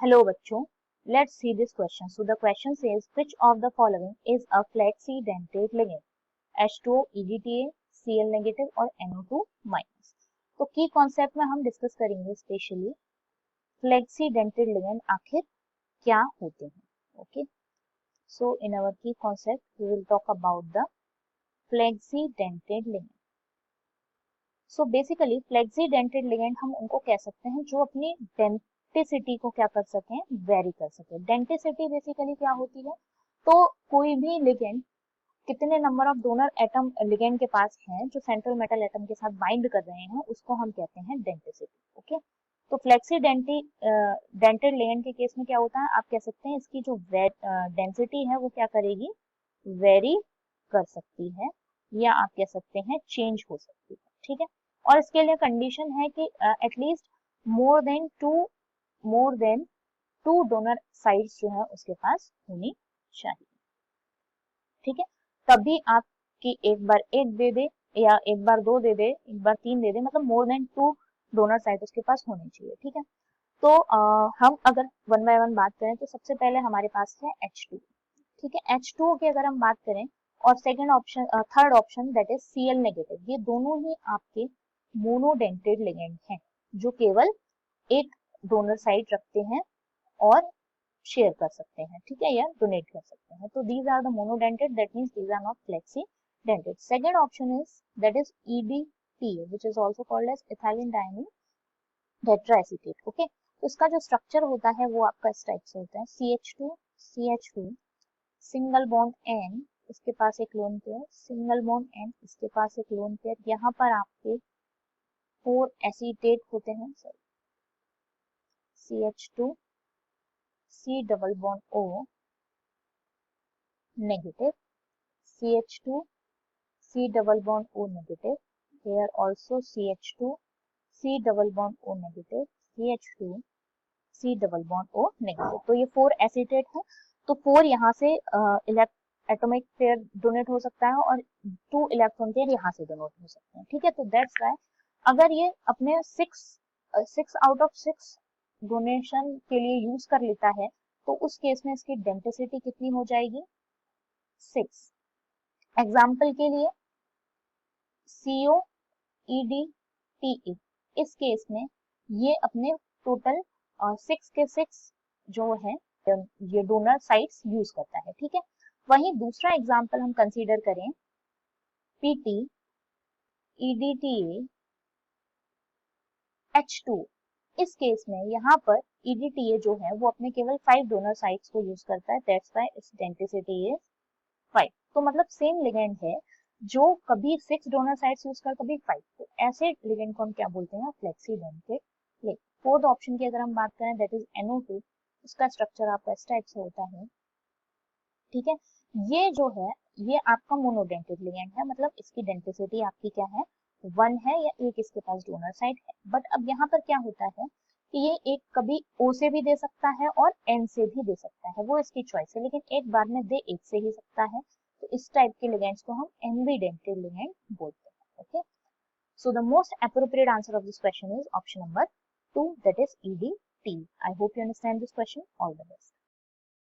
Hello बच्चों, let's see this question. So the question says which of the following is a flexidentate ligand? H2O, EDTA, Cl negative और NO2 minus. तो की concept में हम discuss करेंगे specially फ्लेक्सीडेंटेड ligand आखिर क्या होते हैं. Okay, so in our key concept we will talk about the flexidentate ligand. So basically flexidentate ligand हम उनको कह सकते हैं जो अपनी डेंटिसिटी को क्या कर सकें, वेरी कर सके. डेंटिसिटी बेसिकली क्या होती है, तो कोई भी लिगेंड कितने number of donor atom ligand के पास हैं जो सेंट्रल मेटल एटम के साथ बाइंड कर रहे हैं, उसको हम कहते हैं डेंटिसिटी. ओके, तो फ्लेक्सीडेंटेड लिगेंड के केस में क्या होता है, आप कह सकते हैं इसकी जो डेंसिटी है वो क्या करेगी, वेरी कर सकती है, या आप कह सकते हैं चेंज हो सकती है. ठीक है, और इसके लिए कंडीशन है कि at least more than two donor sides जो है उसके पास होनी चाहिए. ठीक है, तभी आपकी एक बार एक दे दे या एक बार दो दे दे, एक बार तीन दे दे, मतलब more than two donor side उसके पास होनी चाहिए. ठीक है, तो हम अगर वन बाय वन बात करें तो सबसे पहले हमारे पास है H2. ठीक है, H2O की अगर हम बात करें, और second option, third option that is Cl negative, ये दोनों ही आपके मोनोडेंटेड लिगेंड हैं जो केवल एक डोनर साइड रखते हैं और शेयर कर सकते हैं. ठीक है, या डोनेट कर सकते हैं. तो these are the monodentate, that means these are not flexidentate. Second option is that is EDTA which is also called as ethylene diamine tetraacetate. Okay, तो इसका जो स्ट्रक्चर होता है वो आपका इस टाइप से होता है, CH2 CH2 single bond N, इसके पास एक lone pair, single bond N, इसके पास एक लोन पेयर. यहाँ पर आपके 4 एसीटेट होते हैं, CH2 C double bond O negative, CH2 C double bond O negative, here also CH2 C double bond O negative, CH2 C double bond O negative. तो ये 4 acetate है, तो 4 यहाँ से एटॉमिक पेयर डोनेट हो सकता है और 2 इलेक्ट्रॉन पेयर यहाँ से डोनेट हो सकते हैं. ठीक है, तो दैट्स व्हाई अगर ये अपने 6 आउट ऑफ 6 डोनेशन के लिए यूज कर लेता है तो उस केस में इसकी डेंसिटी कितनी हो जाएगी, 6. एग्जाम्पल के लिए COEDTA, इस केस में ये अपने टोटल 6 के 6 जो है ये डोनर साइट्स यूज करता है. ठीक है, वहीं दूसरा एग्जाम्पल हम कंसीडर करें PT EDTA H2. इस केस में यहाँ पर EDTA जो है वो अपने केवल 5 डोनर साइट्स को यूज करता है, that's why its density is 5. तो मतलब सेम लिगेंड है जो कभी 6 डोनर साइट्स यूज कर, कभी 5, तो ऐसे लिगेंड को हम क्या बोलते हैं, फ्लेक्सीडेंटेड लिगेंड. फोर्थ ऑप्शन की अगर हम बात करें दैट इज NO2, इसका स्ट्रक्चर आपका इस टाइप से होता है. ठीक है, ये जो है ये आपका मोनोडेंटेड लिगेंड है, मतलब इसकी डेंसिटी आपकी क्या है, 1 है, या एक इसके पास डोनर साइड है. बट अब यहाँ पर क्या होता है कि ये एक कभी O से भी दे सकता है और N से भी दे सकता है, वो इसकी चॉइस है, लेकिन एक बार में दे एक से ही सकता है. तो इस टाइप के लिगेंड्स को हम एम्बिडेंटेड लिगेंड बोलते हैं. Okay, so the most appropriate answer of this question is option number 2, that is EDTA. I hope you understand this question. All the best.